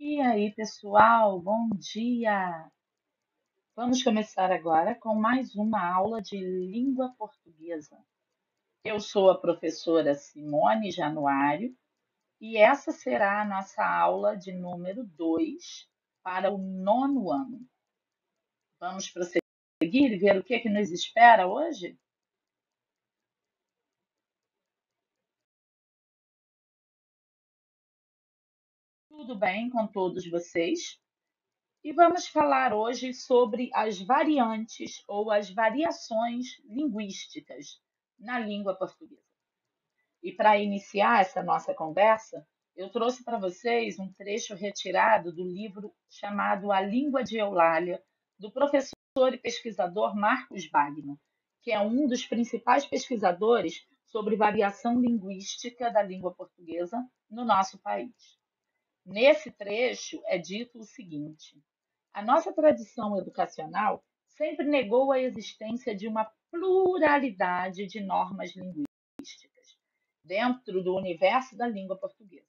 E aí, pessoal, bom dia! Vamos começar agora com mais uma aula de língua portuguesa. Eu sou a professora Simone Januário e essa será a nossa aula de número 2 para o nono ano. Vamos prosseguir e ver o que nos espera hoje? Tudo bem com todos vocês? E vamos falar hoje sobre as variantes ou as variações linguísticas na língua portuguesa. E para iniciar essa nossa conversa, eu trouxe para vocês um trecho retirado do livro chamado A Língua de Eulália, do professor e pesquisador Marcos Wagner, que é um dos principais pesquisadores sobre variação linguística da língua portuguesa no nosso país. Nesse trecho é dito o seguinte: a nossa tradição educacional sempre negou a existência de uma pluralidade de normas linguísticas dentro do universo da língua portuguesa.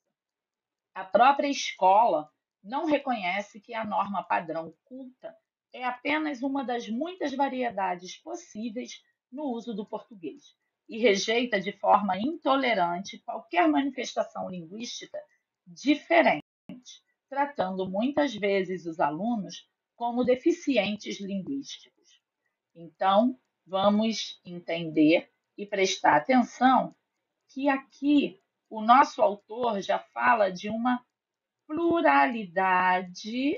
A própria escola não reconhece que a norma padrão culta é apenas uma das muitas variedades possíveis no uso do português e rejeita de forma intolerante qualquer manifestação linguística diferente, tratando muitas vezes os alunos como deficientes linguísticos. Então, vamos entender e prestar atenção que aqui o nosso autor já fala de uma pluralidade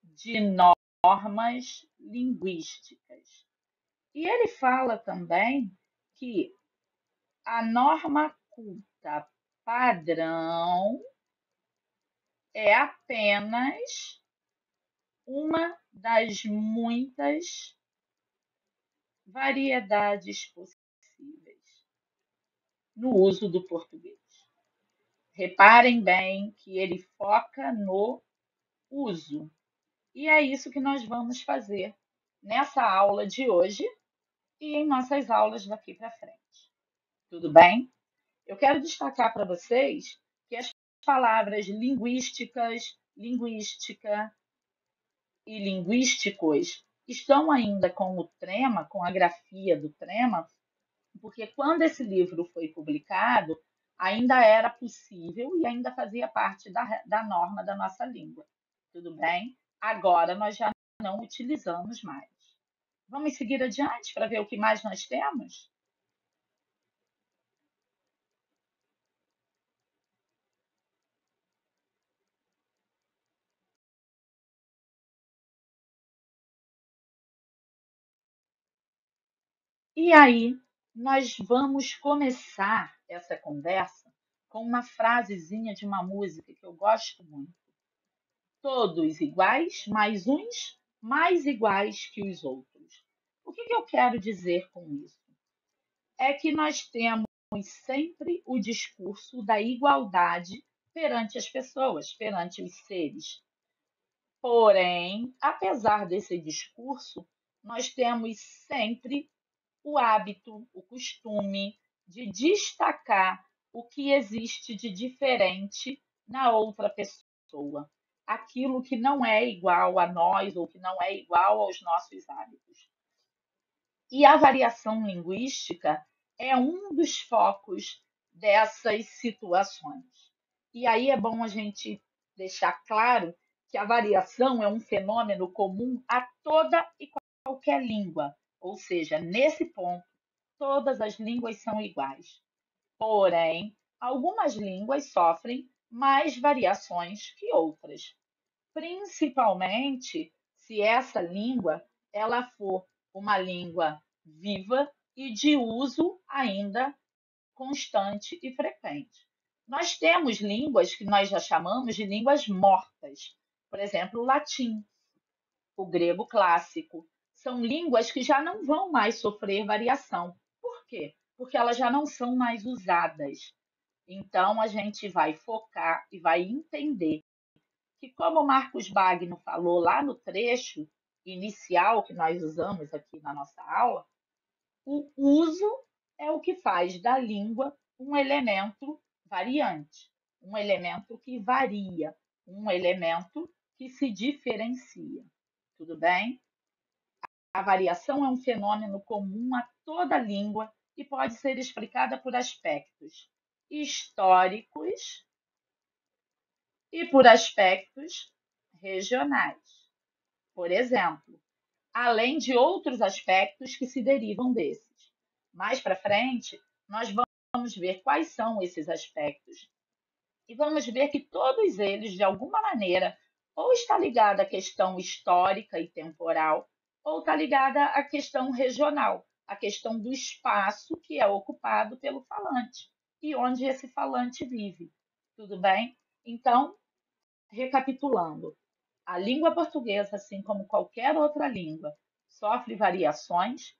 de normas linguísticas. E ele fala também que a norma culta padrão é apenas uma das muitas variedades possíveis no uso do português. Reparem bem que ele foca no uso. E é isso que nós vamos fazer nessa aula de hoje e em nossas aulas daqui para frente. Tudo bem? Eu quero destacar para vocês que as palavras linguísticas, linguística e linguísticos estão ainda com o trema, com a grafia do trema, porque quando esse livro foi publicado, ainda era possível e ainda fazia parte da norma da nossa língua. Tudo bem? Agora nós já não utilizamos mais. Vamos seguir adiante para ver o que mais nós temos? E aí, nós vamos começar essa conversa com uma frasezinha de uma música que eu gosto muito. Todos iguais, mas uns mais iguais que os outros. O que eu quero dizer com isso? É que nós temos sempre o discurso da igualdade perante as pessoas, perante os seres. Porém, apesar desse discurso, nós temos sempre o hábito, o costume de destacar o que existe de diferente na outra pessoa, aquilo que não é igual a nós ou que não é igual aos nossos hábitos. E a variação linguística é um dos focos dessas situações. E aí é bom a gente deixar claro que a variação é um fenômeno comum a toda e qualquer língua, ou seja, nesse ponto, todas as línguas são iguais. Porém, algumas línguas sofrem mais variações que outras, principalmente se essa língua ela for uma língua viva e de uso ainda constante e frequente. Nós temos línguas que nós já chamamos de línguas mortas, por exemplo, o latim, o grego clássico. São línguas que já não vão mais sofrer variação. Por quê? Porque elas já não são mais usadas. Então, a gente vai focar e vai entender que, como o Marcos Bagno falou lá no trecho inicial que nós usamos aqui na nossa aula, o uso é o que faz da língua um elemento variante, um elemento que varia, um elemento que se diferencia. Tudo bem? A variação é um fenômeno comum a toda língua e pode ser explicada por aspectos históricos e por aspectos regionais. Por exemplo, além de outros aspectos que se derivam desses. Mais para frente, nós vamos ver quais são esses aspectos e vamos ver que todos eles, de alguma maneira, ou está ligada à questão histórica e temporal, ou está ligada à questão regional, à questão do espaço que é ocupado pelo falante e onde esse falante vive. Tudo bem? Então, recapitulando, a língua portuguesa, assim como qualquer outra língua, sofre variações.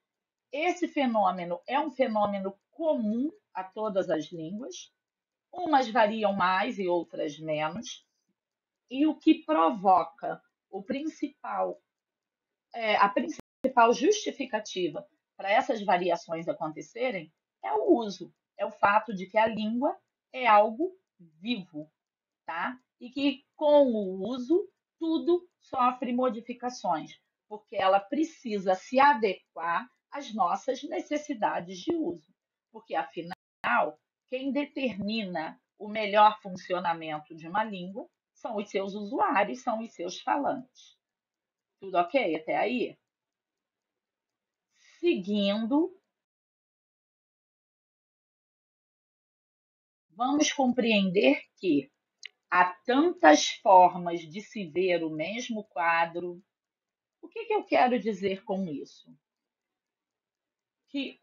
Esse fenômeno é um fenômeno comum a todas as línguas. Umas variam mais e outras menos. E o que provoca a principal justificativa para essas variações acontecerem é o uso, é o fato de que a língua é algo vivo, tá? E que com o uso tudo sofre modificações, porque ela precisa se adequar às nossas necessidades de uso. Porque afinal, quem determina o melhor funcionamento de uma língua são os seus usuários, são os seus falantes. Tudo ok até aí? Seguindo, vamos compreender que há tantas formas de se ver o mesmo quadro. O que eu quero dizer com isso? Que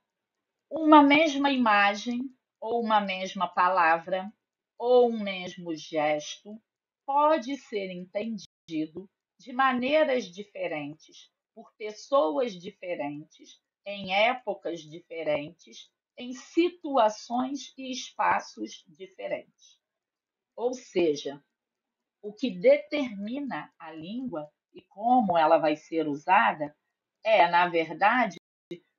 uma mesma imagem, ou uma mesma palavra, ou um mesmo gesto pode ser entendido de maneiras diferentes, por pessoas diferentes, em épocas diferentes, em situações e espaços diferentes. Ou seja, o que determina a língua e como ela vai ser usada é, na verdade,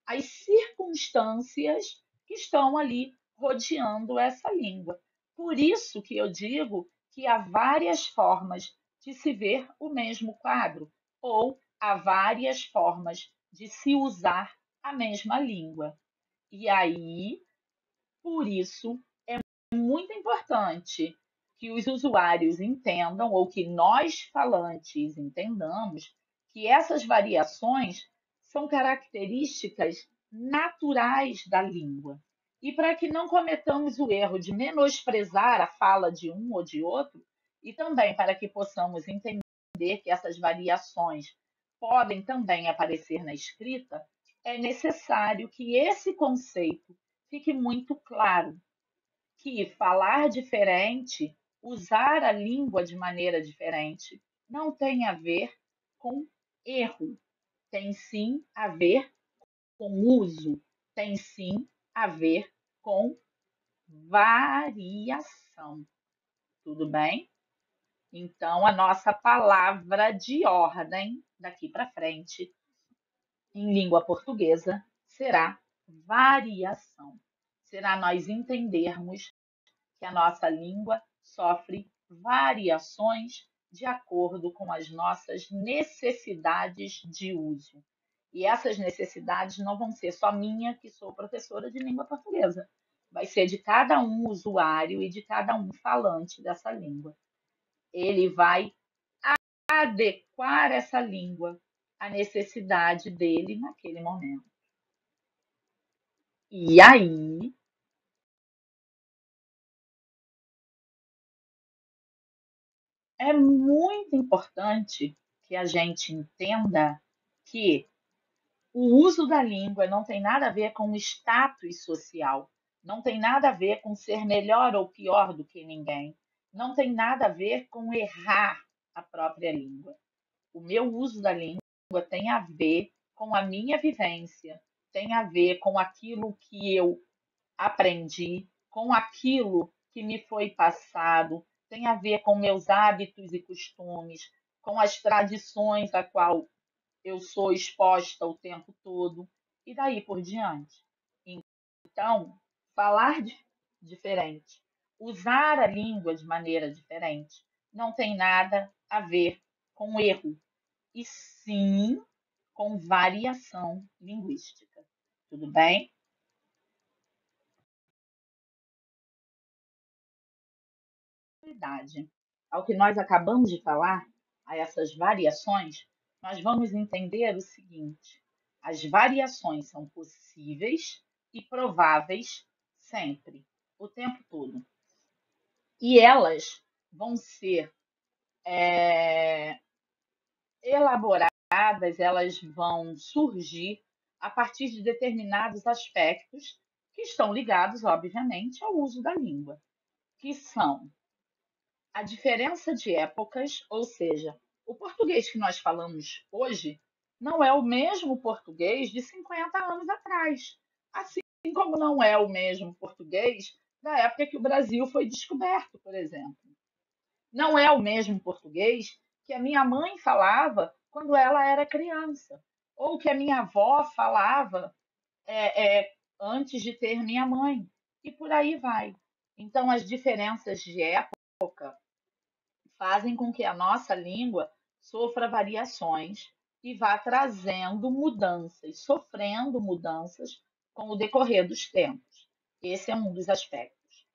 as circunstâncias que estão ali rodeando essa língua. Por isso que eu digo que há várias formas de se ver o mesmo quadro, ou há várias formas de se usar a mesma língua. E aí, por isso, muito importante que os usuários entendam, ou que nós falantes entendamos, que essas variações são características naturais da língua. E para que não cometamos o erro de menosprezar a fala de um ou de outro, e também para que possamos entender que essas variações podem também aparecer na escrita, é necessário que esse conceito fique muito claro, que falar diferente, usar a língua de maneira diferente, não tem a ver com erro, tem sim a ver com uso, tem sim a ver com variação. Tudo bem? Então, a nossa palavra de ordem daqui para frente, em língua portuguesa, será variação. Será nós entendermos que a nossa língua sofre variações de acordo com as nossas necessidades de uso. E essas necessidades não vão ser só minha, que sou professora de língua portuguesa. Vai ser de cada um usuário e de cada um falante dessa língua. Ele vai adequar essa língua à necessidade dele naquele momento. E aí, é muito importante que a gente entenda que o uso da língua não tem nada a ver com o status social, não tem nada a ver com ser melhor ou pior do que ninguém, não tem nada a ver com errar a própria língua. O meu uso da língua tem a ver com a minha vivência, tem a ver com aquilo que eu aprendi, com aquilo que me foi passado, tem a ver com meus hábitos e costumes, com as tradições a qual eu sou exposta o tempo todo, e daí por diante. Então, falar diferente, usar a língua de maneira diferente não tem nada a ver com erro, e sim com variação linguística. Tudo bem? Ao que nós acabamos de falar, a essas variações, nós vamos entender o seguinte: as variações são possíveis e prováveis sempre, o tempo todo. E elas vão ser elaboradas, elas vão surgir a partir de determinados aspectos que estão ligados, obviamente, ao uso da língua, que são a diferença de épocas, ou seja, o português que nós falamos hoje não é o mesmo português de 50 anos atrás, assim como não é o mesmo português da época que o Brasil foi descoberto, por exemplo. Não é o mesmo português que a minha mãe falava quando ela era criança, ou que a minha avó falava antes de ter minha mãe, e por aí vai. Então, as diferenças de época fazem com que a nossa língua sofra variações e vá trazendo mudanças, sofrendo mudanças com o decorrer dos tempos. Esse é um dos aspectos.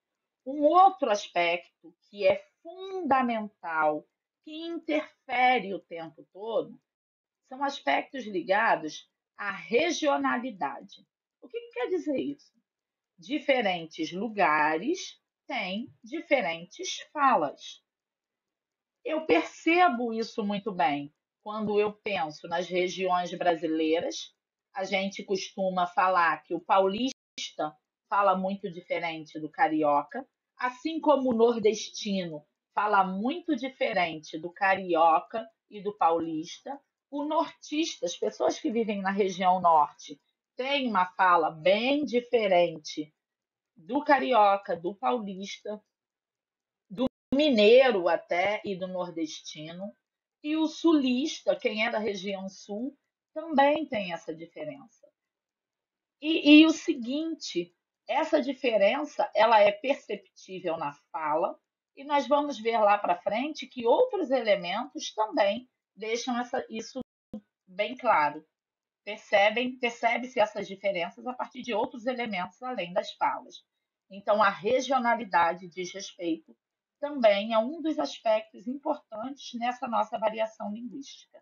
Um outro aspecto que é fundamental, que interfere o tempo todo, são aspectos ligados à regionalidade. O que quer dizer isso? Diferentes lugares têm diferentes falas. Eu percebo isso muito bem quando eu penso nas regiões brasileiras. A gente costuma falar que o paulista fala muito diferente do carioca, assim como o nordestino fala muito diferente do carioca e do paulista. O nortista, as pessoas que vivem na região norte, têm uma fala bem diferente do carioca, do paulista, mineiro até e do nordestino. E o sulista, quem é da região sul, também tem essa diferença. E o seguinte, essa diferença ela é perceptível na fala, e nós vamos ver lá para frente que outros elementos também deixam isso bem claro. Percebe-se essas diferenças a partir de outros elementos além das falas. Então, a regionalidade diz respeito também é um dos aspectos importantes nessa nossa variação linguística.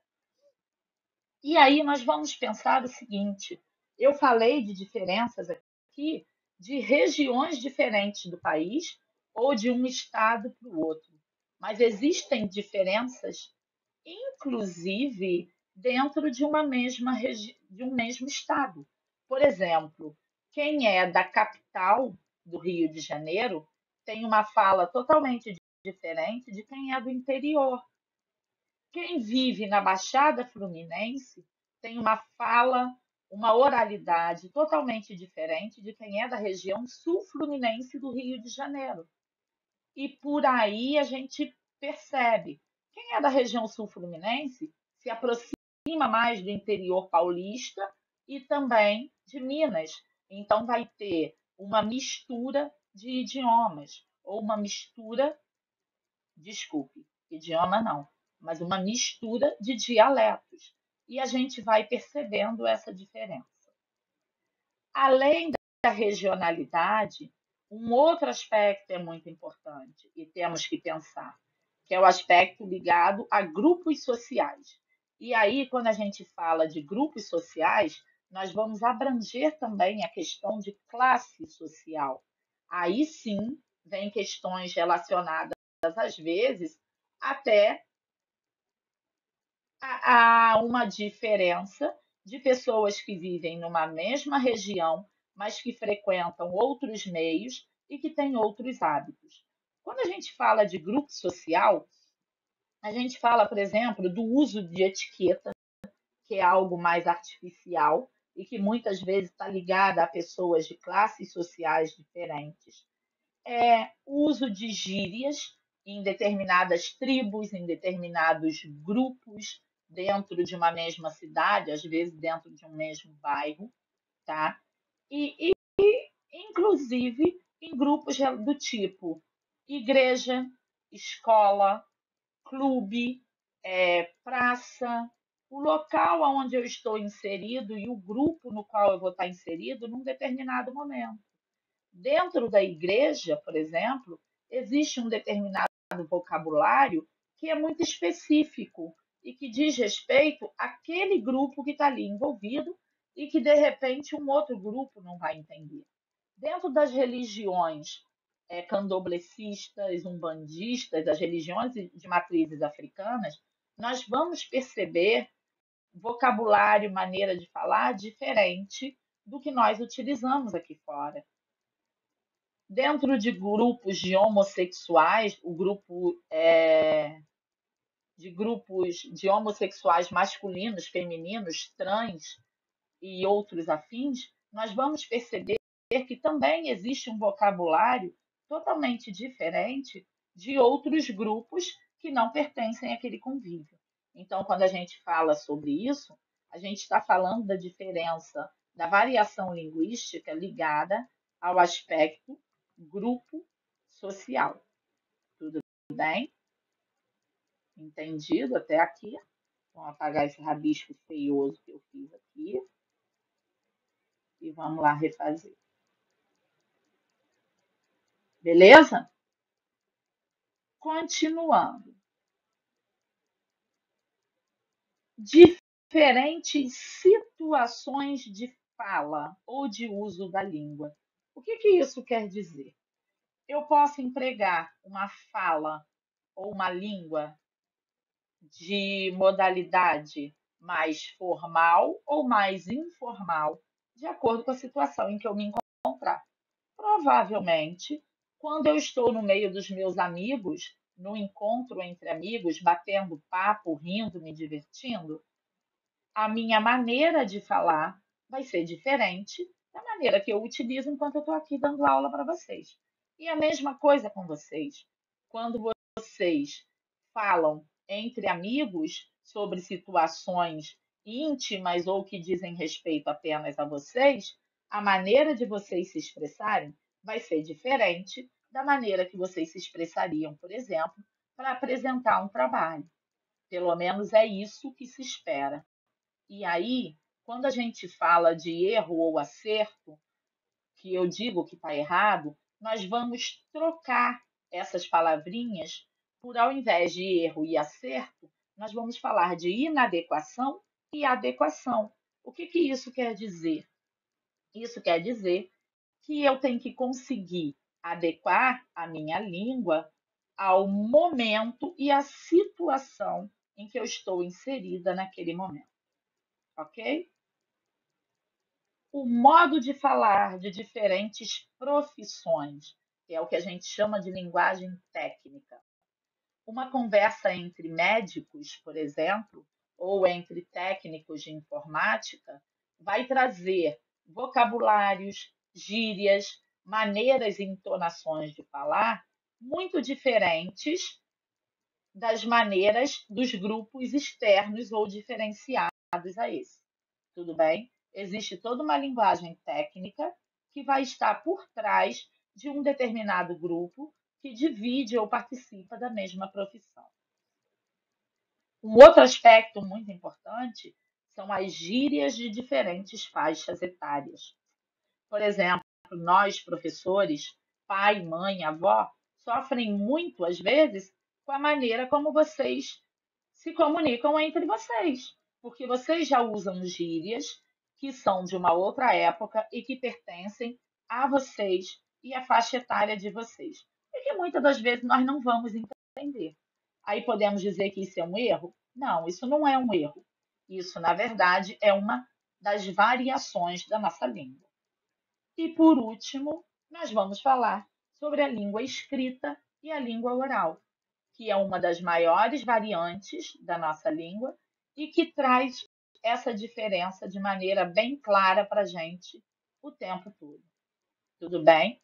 E aí nós vamos pensar o seguinte: eu falei de diferenças aqui de regiões diferentes do país ou de um estado para o outro, mas existem diferenças, inclusive dentro de de um mesmo estado. Por exemplo, quem é da capital do Rio de Janeiro tem uma fala totalmente diferente de quem é do interior. Quem vive na Baixada Fluminense tem uma fala, uma oralidade totalmente diferente de quem é da região sul-fluminense do Rio de Janeiro. E por aí a gente percebe. Quem é da região sul-fluminense se aproxima mais do interior paulista e também de Minas. Então vai ter uma mistura de idiomas, ou uma mistura, desculpe, idioma não, mas uma mistura de dialetos. E a gente vai percebendo essa diferença. Além da regionalidade, um outro aspecto é muito importante e temos que pensar, que é o aspecto ligado a grupos sociais. E aí, quando a gente fala de grupos sociais, nós vamos abranger também a questão de classe social. Aí sim, vem questões relacionadas, às vezes, até há uma diferença de pessoas que vivem numa mesma região, mas que frequentam outros meios e que têm outros hábitos. Quando a gente fala de grupo social, a gente fala, por exemplo, do uso de etiqueta, que é algo mais artificial e que muitas vezes está ligada a pessoas de classes sociais diferentes. O uso de gírias em determinadas tribos, em determinados grupos, dentro de uma mesma cidade, às vezes dentro de um mesmo bairro, tá? E inclusive em grupos do tipo igreja, escola, clube, praça, o local onde eu estou inserido e o grupo no qual eu vou estar inserido num determinado momento. Dentro da igreja, por exemplo, existe um determinado vocabulário que é muito específico e que diz respeito àquele grupo que está ali envolvido e que, de repente, um outro grupo não vai entender. Dentro das religiões candoblecistas, umbandistas, as religiões de matrizes africanas, nós vamos perceber vocabulário, maneira de falar diferente do que nós utilizamos aqui fora. Dentro de grupos de homossexuais, o grupo de grupos de homossexuais masculinos, femininos, trans e outros afins, nós vamos perceber que também existe um vocabulário totalmente diferente de outros grupos que não pertencem àquele convívio. Então, quando a gente fala sobre isso, a gente está falando da diferença, da variação linguística ligada ao aspecto grupo social. Tudo bem? Entendido até aqui? Vamos apagar esse rabisco feioso que eu fiz aqui e vamos lá refazer. Beleza? Continuando. Diferentes situações de fala ou de uso da língua. O que isso quer dizer? Eu posso empregar uma fala ou uma língua de modalidade mais formal ou mais informal, de acordo com a situação em que eu me encontrar. Provavelmente, quando eu estou no meio dos meus amigos, no encontro entre amigos, batendo papo, rindo, me divertindo, a minha maneira de falar vai ser diferente da maneira que eu utilizo enquanto eu estou aqui dando aula para vocês. E a mesma coisa com vocês. Quando vocês falam entre amigos sobre situações íntimas ou que dizem respeito apenas a vocês, a maneira de vocês se expressarem vai ser diferente da maneira que vocês se expressariam, por exemplo, para apresentar um trabalho. Pelo menos é isso que se espera. E aí, quando a gente fala de erro ou acerto, que eu digo que está errado, nós vamos trocar essas palavrinhas por, ao invés de erro e acerto, nós vamos falar de inadequação e adequação. O que isso quer dizer? Isso quer dizer que eu tenho que conseguir adequar a minha língua ao momento e à situação em que eu estou inserida naquele momento, ok? O modo de falar de diferentes profissões, que é o que a gente chama de linguagem técnica. Uma conversa entre médicos, por exemplo, ou entre técnicos de informática, vai trazer vocabulários, gírias, maneiras e entonações de falar muito diferentes das maneiras dos grupos externos ou diferenciados a esse. Tudo bem? Existe toda uma linguagem técnica que vai estar por trás de um determinado grupo que divide ou participa da mesma profissão. Um outro aspecto muito importante são as gírias de diferentes faixas etárias. Por exemplo, nós, professores, pai, mãe, avó, sofrem muito, às vezes, com a maneira como vocês se comunicam entre vocês, porque vocês já usam gírias que são de uma outra época e que pertencem a vocês e à faixa etária de vocês, e que muitas das vezes nós não vamos entender. Aí podemos dizer que isso é um erro? Não, isso não é um erro. Isso, na verdade, é uma das variações da nossa língua. E, por último, nós vamos falar sobre a língua escrita e a língua oral, que é uma das maiores variantes da nossa língua e que traz essa diferença de maneira bem clara para a gente o tempo todo. Tudo bem?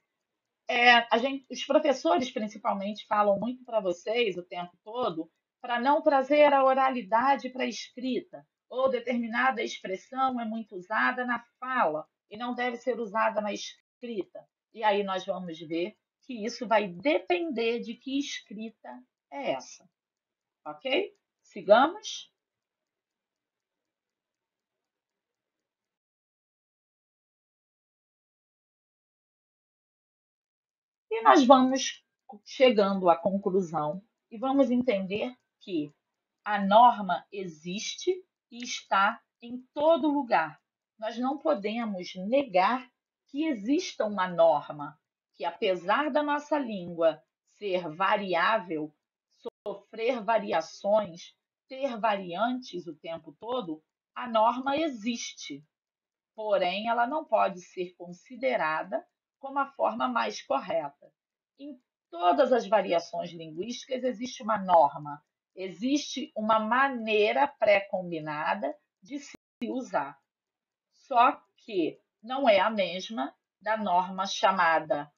Os professores, principalmente, falam muito para vocês o tempo todo para não trazer a oralidade para a escrita, ou determinada expressão é muito usada na fala e não deve ser usada na escrita. E aí nós vamos ver que isso vai depender de que escrita é essa, ok? Sigamos? E nós vamos chegando à conclusão e vamos entender que a norma existe e está em todo lugar. Nós não podemos negar que exista uma norma, que apesar da nossa língua ser variável, sofrer variações, ter variantes o tempo todo, a norma existe. Porém, ela não pode ser considerada como a forma mais correta. Em todas as variações linguísticas existe uma norma, existe uma maneira pré-combinada de se usar. Só que não é a mesma da norma chamada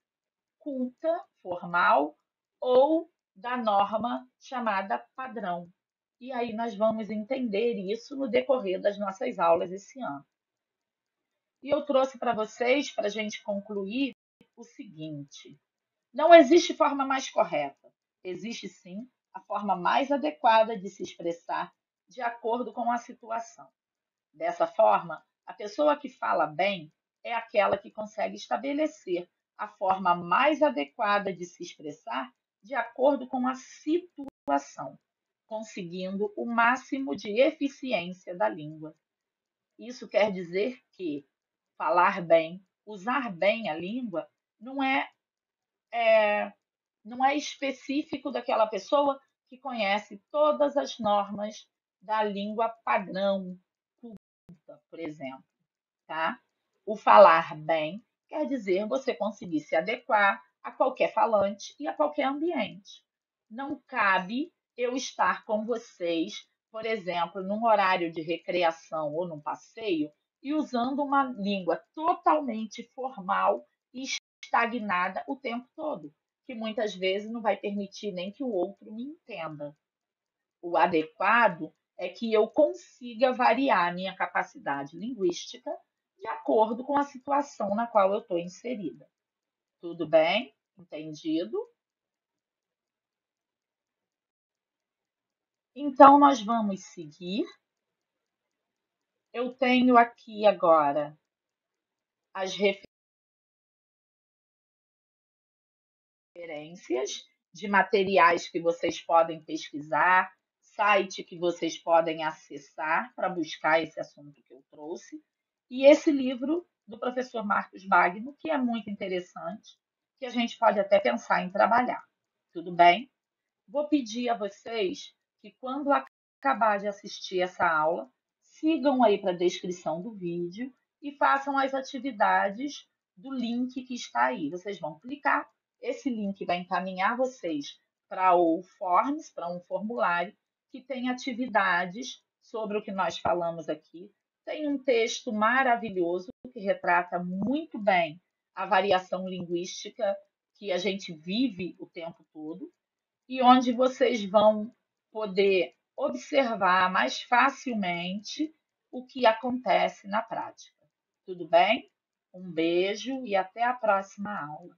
culta, formal, ou da norma chamada padrão. E aí nós vamos entender isso no decorrer das nossas aulas esse ano. E eu trouxe para vocês, para a gente concluir, o seguinte: não existe forma mais correta. Existe sim a forma mais adequada de se expressar de acordo com a situação. Dessa forma, a pessoa que fala bem é aquela que consegue estabelecer a forma mais adequada de se expressar de acordo com a situação, conseguindo o máximo de eficiência da língua. Isso quer dizer que falar bem, usar bem a língua, não é, não é específico daquela pessoa que conhece todas as normas da língua padrão, por exemplo, tá? O falar bem quer dizer você conseguir se adequar a qualquer falante e a qualquer ambiente. Não cabe eu estar com vocês, por exemplo, num horário de recreação ou num passeio e usando uma língua totalmente formal e estagnada o tempo todo, que muitas vezes não vai permitir nem que o outro me entenda. O adequado é que eu consiga variar a minha capacidade linguística de acordo com a situação na qual eu estou inserida. Tudo bem? Entendido? Então, nós vamos seguir. Eu tenho aqui agora as referências de materiais que vocês podem pesquisar, site que vocês podem acessar para buscar esse assunto que eu trouxe, e esse livro do professor Marcos Magno, que é muito interessante, que a gente pode até pensar em trabalhar. Tudo bem? Vou pedir a vocês que, quando acabar de assistir essa aula, sigam aí para a descrição do vídeo e façam as atividades do link que está aí. Vocês vão clicar, esse link vai encaminhar vocês para o Forms, para um formulário que tem atividades sobre o que nós falamos aqui. Tem um texto maravilhoso que retrata muito bem a variação linguística que a gente vive o tempo todo e onde vocês vão poder observar mais facilmente o que acontece na prática. Tudo bem? Um beijo e até a próxima aula.